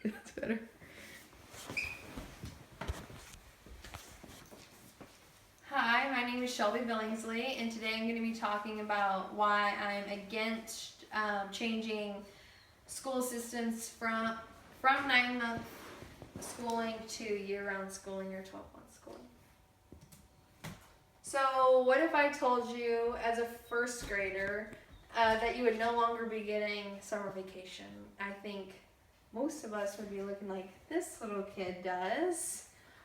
That's better. Hi, my name is Shelby Billingsley, and today I'm going to be talking about why I'm against changing school systems from 9-month schooling to year-round schooling or 12-month schooling. So what if I told you as a first grader that you would no longer be getting summer vacation? I think most of us would be looking like this little kid does.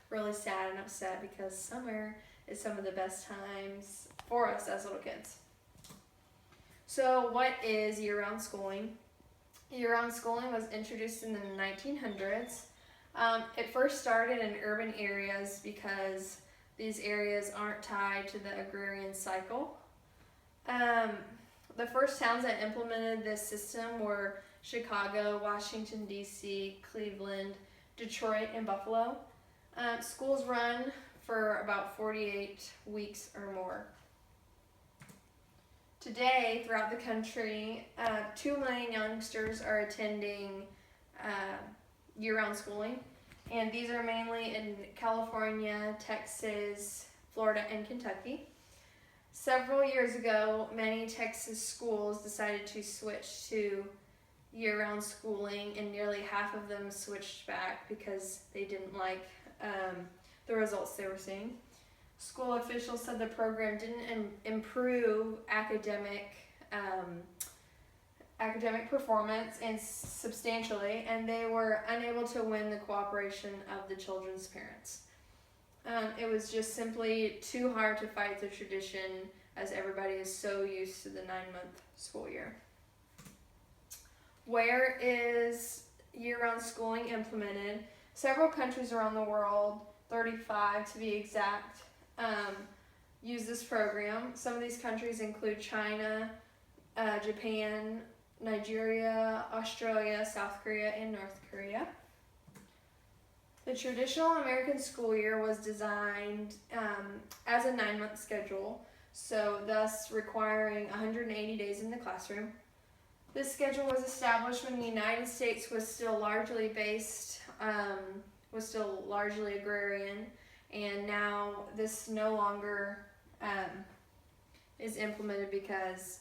Really sad and upset because summer is some of the best times for us as little kids. So what is year-round schooling? Year-round schooling was introduced in the 1900s. It first started in urban areas because these areas aren't tied to the agrarian cycle. The first towns that implemented this system were Chicago, Washington, D.C., Cleveland, Detroit, and Buffalo. Schools run for about 48 weeks or more. Today, throughout the country, 2 million youngsters are attending year-round schooling, and these are mainly in California, Texas, Florida, and Kentucky. Several years ago, many Texas schools decided to switch to year-round schooling, and nearly half of them switched back because they didn't like the results they were seeing. School officials said the program didn't improve academic performance and substantially, and they were unable to win the cooperation of the children's parents. It was just simply too hard to fight the tradition as everybody is so used to the 9-month school year. Where is year-round schooling implemented? Several countries around the world, 35 to be exact, use this program. Some of these countries include China, Japan, Nigeria, Australia, South Korea, and North Korea. The traditional American school year was designed as a 9-month schedule, so thus requiring 180 days in the classroom. This schedule was established when the United States was still largely agrarian, and now this no longer is implemented because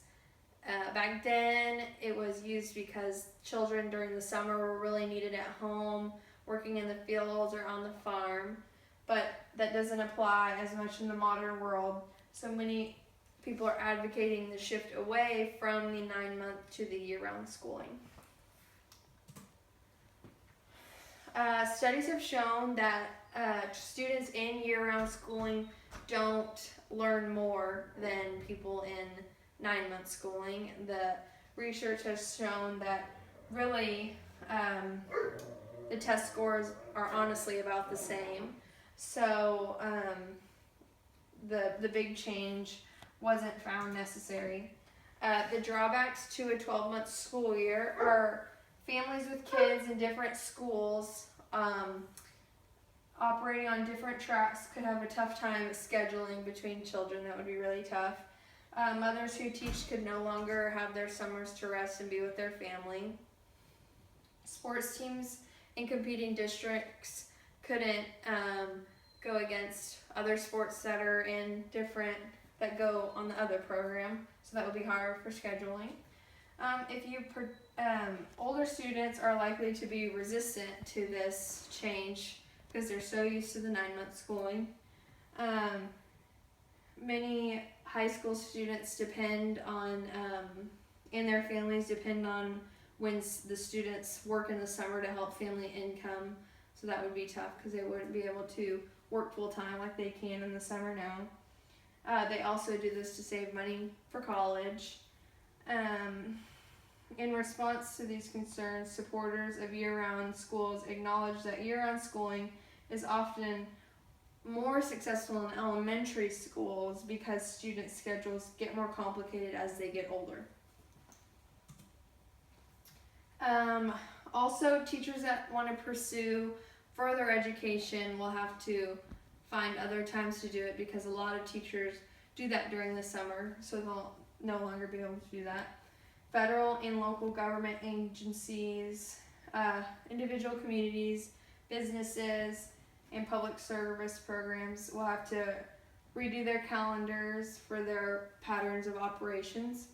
back then it was used because children during the summer were really needed at home, working in the fields or on the farm, but that doesn't apply as much in the modern world. So many people are advocating the shift away from the 9-month to the year-round schooling. Studies have shown that students in year-round schooling don't learn more than people in 9-month schooling. The research has shown that really the test scores are honestly about the same. So the big change wasn't found necessary. The drawbacks to a 12-month school year are families with kids in different schools operating on different tracks could have a tough time scheduling between children. That would be really tough. Mothers who teach could no longer have their summers to rest and be with their family. Sports teams in competing districts couldn't go against other sports that are that go on the other program, so that would be hard for scheduling. Older students are likely to be resistant to this change because they're so used to the 9-month schooling. Many high school students depend on, and their families depend on when the students work in the summer to help family income, so that would be tough because they wouldn't be able to work full-time like they can in the summer now. They also do this to save money for college. In response to these concerns, supporters of year-round schools acknowledge that year-round schooling is often more successful in elementary schools because student schedules get more complicated as they get older. Also, teachers that want to pursue further education will have to find other times to do it because a lot of teachers do that during the summer, so they'll no longer be able to do that. Federal and local government agencies individual communities, businesses, and public service programs will have to redo their calendars for their patterns of operations.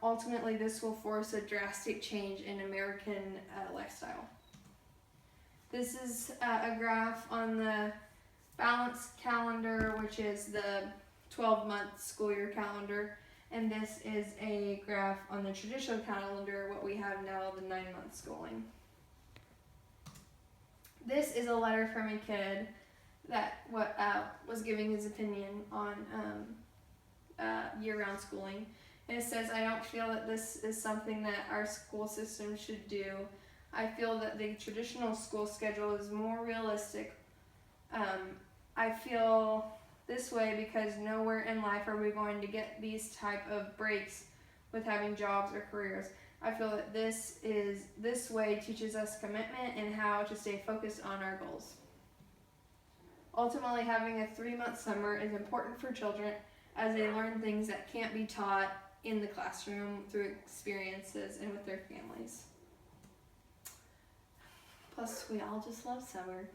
Ultimately, this will force a drastic change in American lifestyle. This is a graph on the balanced calendar, which is the 12-month school year calendar, and this is a graph on the traditional calendar, what we have now, the 9-month schooling. This is a letter from a kid that was giving his opinion on year-round schooling. And it says, "I don't feel that this is something that our school system should do. I feel that the traditional school schedule is more realistic. I feel this way because nowhere in life are we going to get these type of breaks with having jobs or careers. I feel that this way teaches us commitment and how to stay focused on our goals. Ultimately, having a 3-month summer is important for children as they learn things that can't be taught in the classroom through experiences and with their families. Plus, we all just love summer."